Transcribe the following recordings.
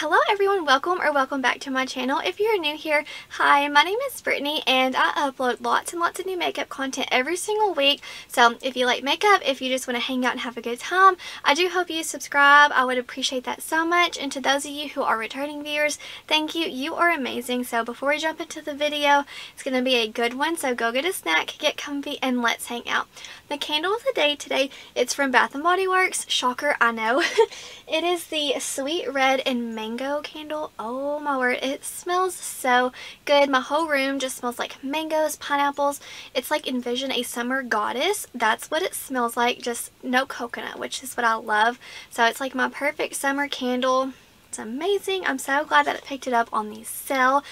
Hello everyone, welcome back to my channel. If you're new here, hi, my name is Brittany and I upload lots and lots of new makeup content every single week. So if you like makeup, if you just want to hang out and have a good time, I do hope you subscribe. I would appreciate that so much. And to those of you who are returning viewers, thank you. You are amazing. So before we jump into the video, it's going to be a good one. So go get a snack, get comfy, and let's hang out. The candle of the day today, it's from Bath & Body Works. Shocker, I know. It is the Sweet Red and Mango candle. Oh my word, it smells so good. My whole room just smells like mangoes, pineapples. It's like envision a summer goddess. That's what it smells like, just no coconut, which is what I love. So it's like my perfect summer candle. It's amazing. I'm so glad that I picked it up on the sale.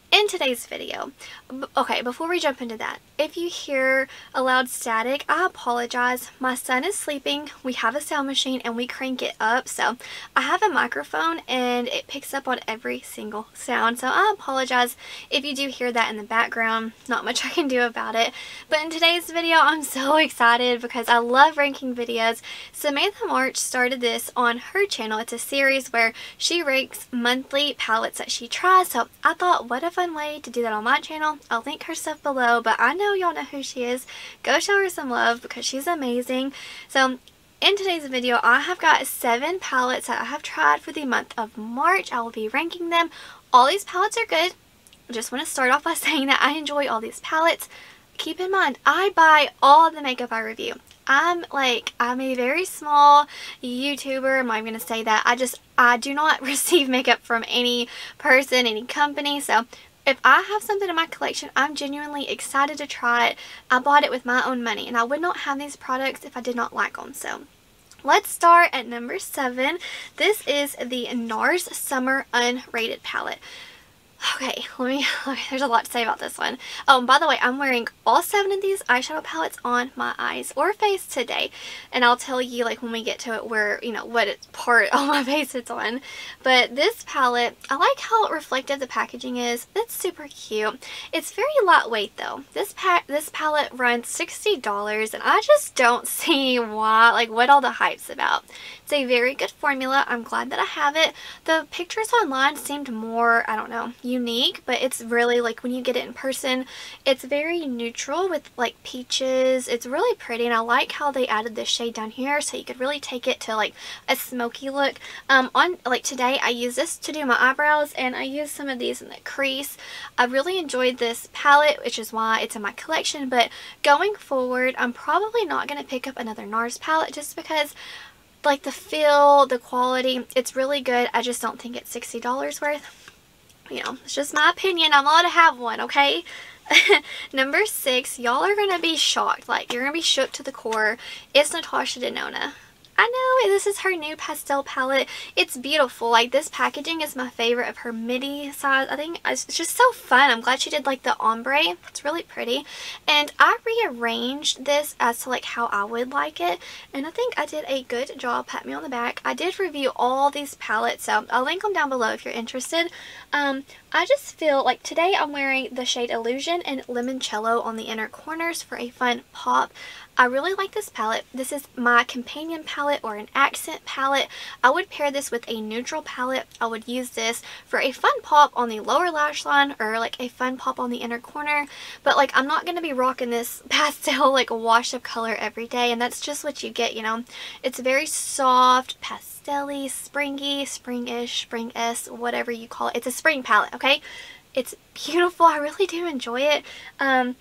In today's video, okay, before we jump into that, if you hear a loud static, I apologize. My son is sleeping. We have a sound machine and we crank it up, so I have a microphone and it picks up on every single sound, so I apologize if you do hear that in the background. Not much I can do about it. But in today's video, I'm so excited because I love ranking videos. Samantha March started this on her channel. It's a series where she ranks monthly palettes that she tries, so I thought, what a fun way to do that on my channel. I'll link her stuff below, but I know y'all know who she is. Go show her some love because she's amazing. So in today's video, I have got 7 palettes that I have tried for the month of March. I will be ranking them. All these palettes are good. I just want to start off by saying that I enjoy all these palettes. Keep in mind, I buy all the makeup I review. I'm a very small YouTuber. I'm not even going to say that. I do not receive makeup from any person, any company. So if I have something in my collection, I'm genuinely excited to try it. I bought it with my own money, and I would not have these products if I did not like them. So let's start at number 7. This is the Nars Summer Unrated palette. Okay, there's a lot to say about this one. Oh, and by the way, I'm wearing all 7 of these eyeshadow palettes on my eyes or face today. And I'll tell you, like, when we get to it where, you know, what part on my face it's on. But this palette, I like how reflective the packaging is. It's super cute. It's very lightweight, though. This palette runs $60, and I just don't see why, like, what all the hype's about. It's a very good formula. I'm glad that I have it. The pictures online seemed more, I don't know, unique, but it's really, like, when you get it in person, it's very neutral with like peaches. It's really pretty, and I like how they added this shade down here so you could really take it to like a smoky look. On like today, I use this to do my eyebrows, and I use some of these in the crease. I really enjoyed this palette, which is why it's in my collection. But going forward, I'm probably not going to pick up another Nars palette just because, like, the feel, the quality, it's really good. I just don't think it's $60 worth. You know, it's just my opinion. I'm allowed to have one, okay? Number 6, y'all are going to be shocked. Like, you're going to be shook to the core. It's Natasha Denona. I know, this is her new pastel palette. It's beautiful. Like, this packaging is my favorite of her midi size. I think it's just so fun. I'm glad she did like the ombre. It's really pretty. And I rearranged this as to like how I would like it, and I think I did a good job. Pat me on the back. I did review all these palettes, so I'll link them down below if you're interested. I just feel like today I'm wearing the shade Illusion and Limoncello on the inner corners for a fun pop. I really like this palette. This is my companion palette or an accent palette. I would pair this with a neutral palette. I would use this for a fun pop on the lower lash line or like a fun pop on the inner corner. But like, I'm not going to be rocking this pastel like wash of color every day, and that's just what you get, you know. It's very soft, pastel-y, springy, spring-ish, spring-esque, whatever you call it. It's a spring palette, okay? It's beautiful. I really do enjoy it. I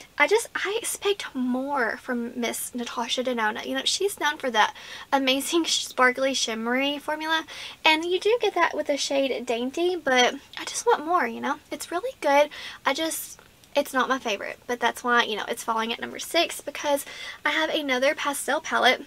expect more from Miss Natasha Denona. You know, she's known for that amazing sparkly shimmery formula, and you do get that with the shade Dainty, but I just want more, you know. It's really good. It's not my favorite, but that's why, you know, it's falling at number 6, because I have another pastel palette.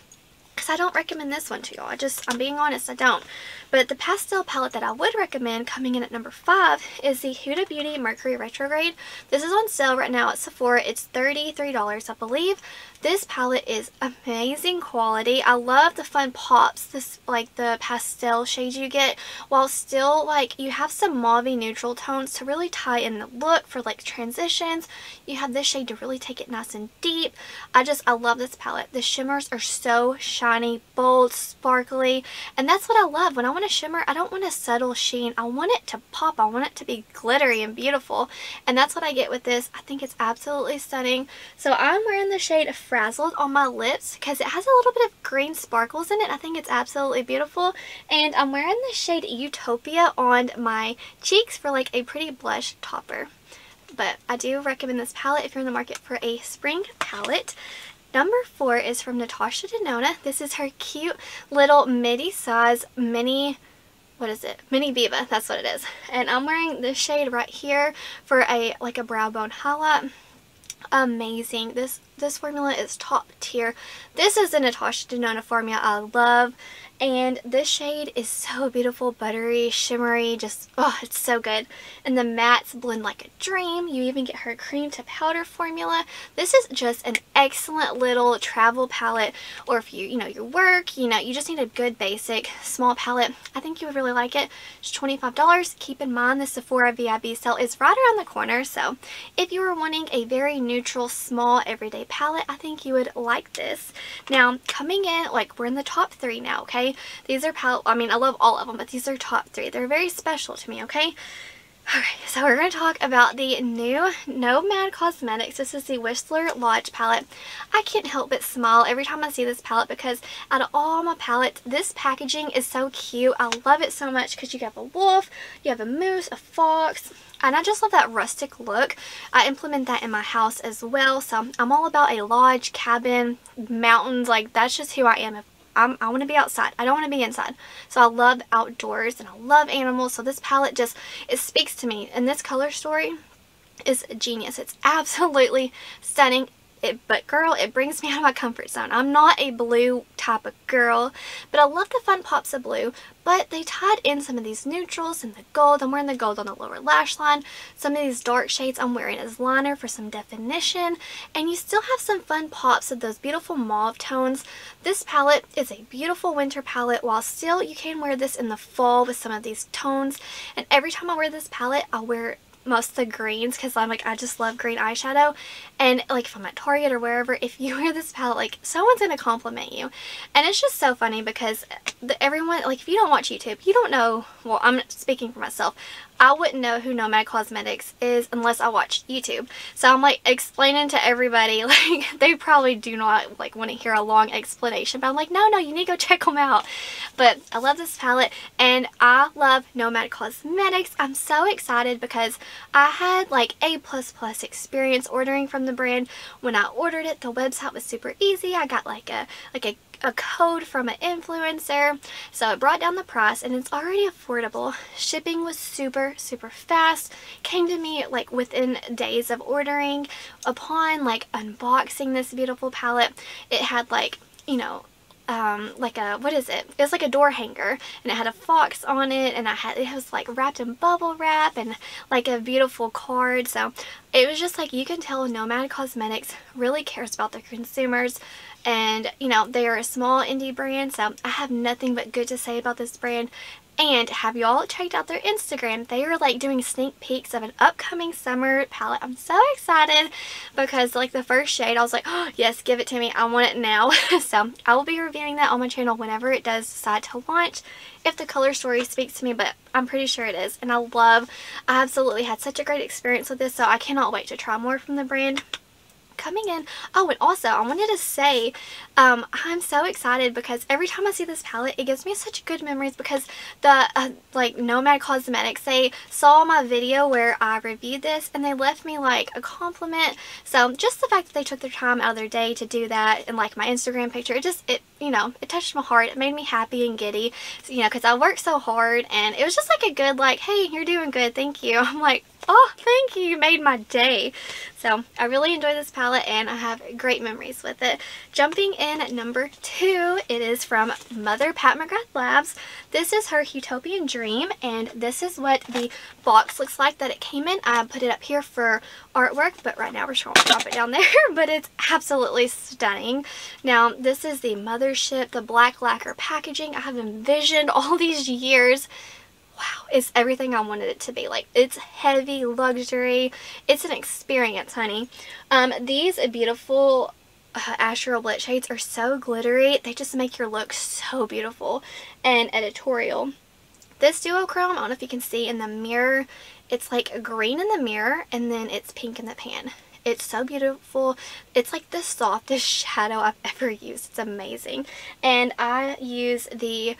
Because I don't recommend this one to y'all. I'm being honest, I don't. But the pastel palette that I would recommend coming in at number 5 is the Huda Beauty Mercury Retrograde. This is on sale right now at Sephora. It's $33, I believe. This palette is amazing quality. I love the fun pops, this like the pastel shades you get, while still like you have some mauvey neutral tones to really tie in the look for like transitions. You have this shade to really take it nice and deep. I love this palette. The shimmers are so shiny, bold, sparkly, and that's what I love when I want want a shimmer, I don't want a subtle sheen. I want it to pop. I want it to be glittery and beautiful. And that's what I get with this. I think it's absolutely stunning. So I'm wearing the shade Frazzled on my lips because it has a little bit of green sparkles in it. I think it's absolutely beautiful. And I'm wearing the shade Utopia on my cheeks for like a pretty blush topper. But I do recommend this palette if you're in the market for a spring palette. Number 4 is from Natasha Denona. This is her cute little midi size mini, what is it? Mini Biba, that's what it is. And I'm wearing this shade right here for a brow bone highlight. Amazing. This formula is top tier. This is the Natasha Denona formula I love. And this shade is so beautiful, buttery, shimmery, just, oh, it's so good. And the mattes blend like a dream. You even get her cream to powder formula. This is just an excellent little travel palette, or if you know, your work, you just need a good basic small palette. I think you would really like it. It's $25. Keep in mind the Sephora VIB sale is right around the corner, so if you were wanting a very neutral, small, everyday palette, I think you would like this. Now, coming in, like, we're in the top 3 now, okay? These are I love all of them, but these are top 3. They're very special to me, okay? Alright, so we're going to talk about the new Nomad Cosmetics. This is the Whistler Lodge palette. I can't help but smile every time I see this palette because out of all my palettes, this packaging is so cute. I love it so much because you have a wolf, you have a moose, a fox, and I just love that rustic look. I implement that in my house as well, so I'm all about a lodge, cabin, mountains. Like, that's just who I am. I want to be outside. I don't want to be inside. So I love outdoors and I love animals. So this palette just, it speaks to me. And this color story is genius. It's absolutely stunning. But girl, it brings me out of my comfort zone. I'm not a blue type of girl, but I love the fun pops of blue. But they tied in some of these neutrals and the gold. I'm wearing the gold on the lower lash line. Some of these dark shades I'm wearing as liner for some definition. And you still have some fun pops of those beautiful mauve tones. This palette is a beautiful winter palette, while still you can wear this in the fall with some of these tones. And every time I wear this palette, I'll wear most of the greens because I'm like, I just love green eyeshadow. And like, if I'm at Target or wherever, if you wear this palette, like, someone's gonna compliment you. And it's just so funny because everyone, like, if you don't watch YouTube, you don't know, well, I'm speaking for myself, I wouldn't know who Nomad Cosmetics is unless I watched YouTube. So I'm like explaining to everybody, like, they probably do not like want to hear a long explanation, but I'm like, no, you need to go check them out. But I love this palette and I love Nomad Cosmetics. I'm so excited because I had like a ++ experience ordering from the brand. When I ordered it, the website was super easy. I got like a code from an influencer, so it brought down the price and it's already affordable. Shipping was super fast, came to me like within days of ordering. Upon like unboxing this beautiful palette, it had like, you know, like a, what is it? It was like a door hanger and it had a fox on it, and it was like wrapped in bubble wrap and like a beautiful card. So it was just like, you can tell Nomad Cosmetics really cares about their consumers. And, you know, they are a small indie brand, so I have nothing but good to say about this brand. And have you all checked out their Instagram? They are like doing sneak peeks of an upcoming summer palette. I'm so excited because like the first shade, I was like, oh yes, give it to me. I want it now. So I will be reviewing that on my channel whenever it does decide to launch, if the color story speaks to me, but I'm pretty sure it is. And I absolutely had such a great experience with this, so I cannot wait to try more from the brand. Coming in, oh, and also I wanted to say I'm so excited because every time I see this palette, it gives me such good memories because the like Nomad Cosmetics, they saw my video where I reviewed this and they left me like a compliment. So just the fact that they took their time out of their day to do that and like my Instagram picture, it you know, it touched my heart. It made me happy and giddy, so, you know, because I worked so hard, and it was just like a good, like, hey, you're doing good, thank you. I'm like, oh, thank you, you made my day. So I really enjoy this palette and I have great memories with it. Jumping in at number 2, it is from Mother Pat McGrath Labs. This is her Huetopian Dream, and this is what the box looks like that it came in. I put it up here for artwork, but right now we're just going to drop it down there, but it's absolutely stunning. Now, this is the mothership, the black lacquer packaging I have envisioned all these years. Wow, it's everything I wanted it to be. Like, it's heavy luxury. It's an experience, honey. These beautiful Astral Blitz shades are so glittery. They just make your look so beautiful and editorial. This duochrome, I don't know if you can see in the mirror, it's like green in the mirror and then it's pink in the pan. It's so beautiful. It's like the softest shadow I've ever used. It's amazing. And I use the,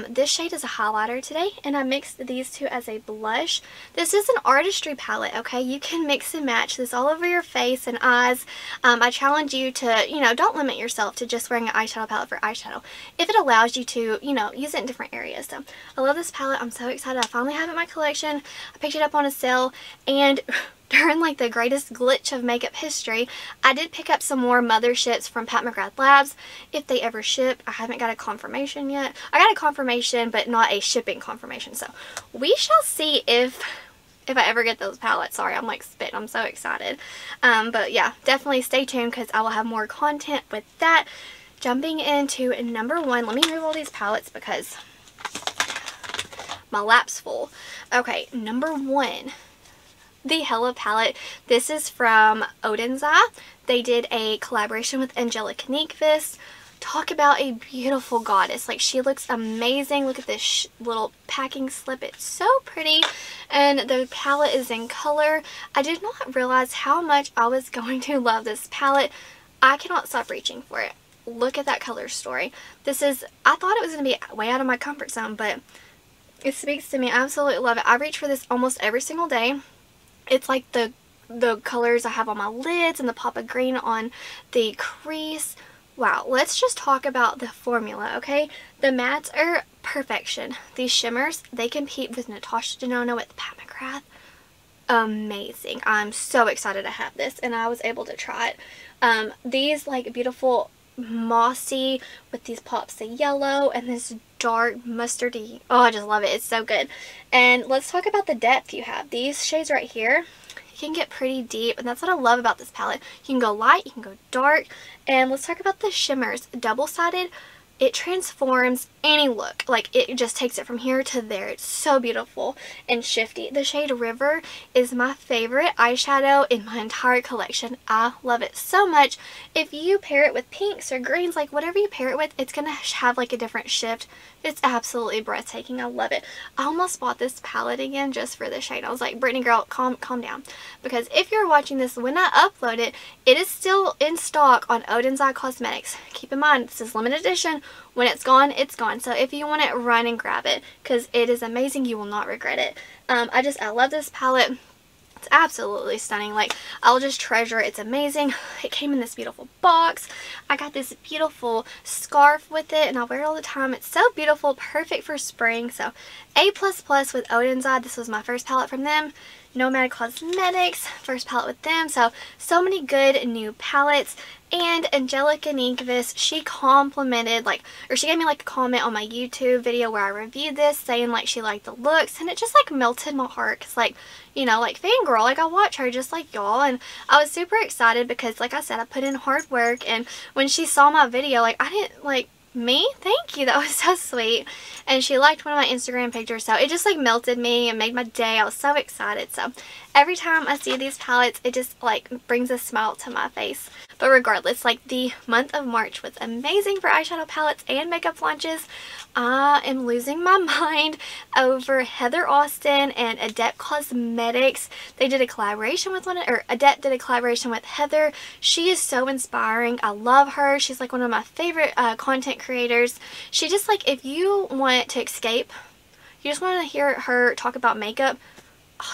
this shade as a highlighter today, and I mixed these two as a blush. This is an artistry palette, okay? You can mix and match this all over your face and eyes. I challenge you to, you know, don't limit yourself to just wearing an eyeshadow palette for eyeshadow. If it allows you to, you know, use it in different areas. So I love this palette. I'm so excited. I finally have it in my collection. I picked it up on a sale, and during like the greatest glitch of makeup history, I did pick up some more motherships from Mcgrath Labs. If they ever ship, I haven't got a confirmation yet. I got a confirmation, but not a shipping confirmation. So we shall see if I ever get those palettes. Sorry, I'm like spit. I'm so excited. But yeah, definitely stay tuned because I will have more content with that. Jumping into number one, let me move all these palettes because my lap's full. Okay, number one. The Hela palette. This is from Odens. They did a collaboration with NYQVIST. Talk about a beautiful goddess. Like, she looks amazing. Look at this little packing slip. It's so pretty. And the palette is in color. I did not realize how much I was going to love this palette. I cannot stop reaching for it. Look at that color story. This is, I thought it was going to be way out of my comfort zone, but it speaks to me. I absolutely love it. I reach for this almost every single day. It's like the colors I have on my lids and the pop of green on the crease. Wow, let's just talk about the formula, okay? The mattes are perfection. These shimmers, they compete with Natasha Denona with Mcgrath. Amazing. I'm so excited to have this, and I was able to try it. These like beautiful mossy with these pops of yellow and this dark mustardy. Oh, I just love it. It's so good. And let's talk about the depth you have. These shades right here, you can get pretty deep, and that's what I love about this palette. You can go light, you can go dark. And let's talk about the shimmers. Double-sided, it transforms any look. Like, it just takes it from here to there. It's so beautiful and shifty. The shade River is my favorite eyeshadow in my entire collection. I love it so much. If you pair it with pinks or greens, like whatever you pair it with, it's going to have like a different shift. It's absolutely breathtaking. I love it. I almost bought this palette again just for the shade. I was like, Brittany girl, calm down. Because if you're watching this when I upload it, it is still in stock on Odens Cosmetics. Keep in mind, this is limited edition. When it's gone, it's gone. So if you want it, run and grab it because it is amazing. You will not regret it. I love this palette. It's absolutely stunning. Like, I'll just treasure it. It's amazing. It came in this beautiful box. I got this beautiful scarf with it, and I wear it all the time. It's so beautiful. Perfect for spring. So, A++ with Odens. This was my first palette from them. Nomad Cosmetics, first palette with them. So many good new palettes. And ANGELICA, she complimented, like, or she gave me like a comment on my YouTube video where I reviewed this, saying like she liked the looks, and it just like melted my heart. Cause like, you know, like fangirl, like I watch her just like y'all, and I was super excited because like I said, I put in hard work, and when she saw my video, like I didn't like, me? Thank you. That was so sweet. And she liked one of my Instagram pictures, so it just like melted me and made my day. I was so excited. So every time I see these palettes, it just like brings a smile to my face. But regardless, like the month of March was amazing for eyeshadow palettes and makeup launches. I am losing my mind over Heather Austin and Adept Cosmetics. They did a collaboration with Adept did a collaboration with Heather. She is so inspiring. I love her. She's like one of my favorite content creators. She just like, if you want to escape, you just want to hear her talk about makeup,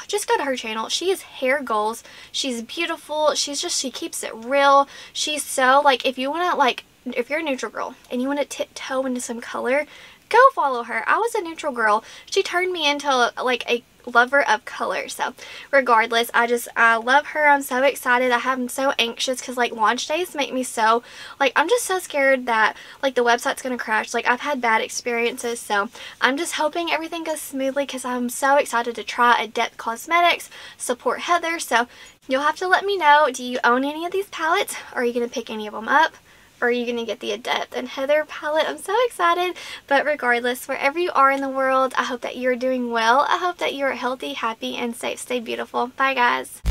just go to her channel. She is hair goals. She's beautiful. She keeps it real. She's so like, if you want to like, if you're a neutral girl and you want to tiptoe into some color, go follow her. I was a neutral girl. She turned me into like a lover of color. So regardless, I love her. I'm so excited. I'm so anxious because like launch days make me so like, I'm just so scared that like the website's gonna crash. Like I've had bad experiences, so I'm just hoping everything goes smoothly because I'm so excited to try Adept Cosmetics, support Heather. So you'll have to let me know, do you own any of these palettes, or are you gonna pick any of them up? Or are you going to get the Adept and Heather palette? I'm so excited. But regardless, wherever you are in the world, I hope that you're doing well. I hope that you're healthy, happy, and safe. Stay beautiful. Bye, guys.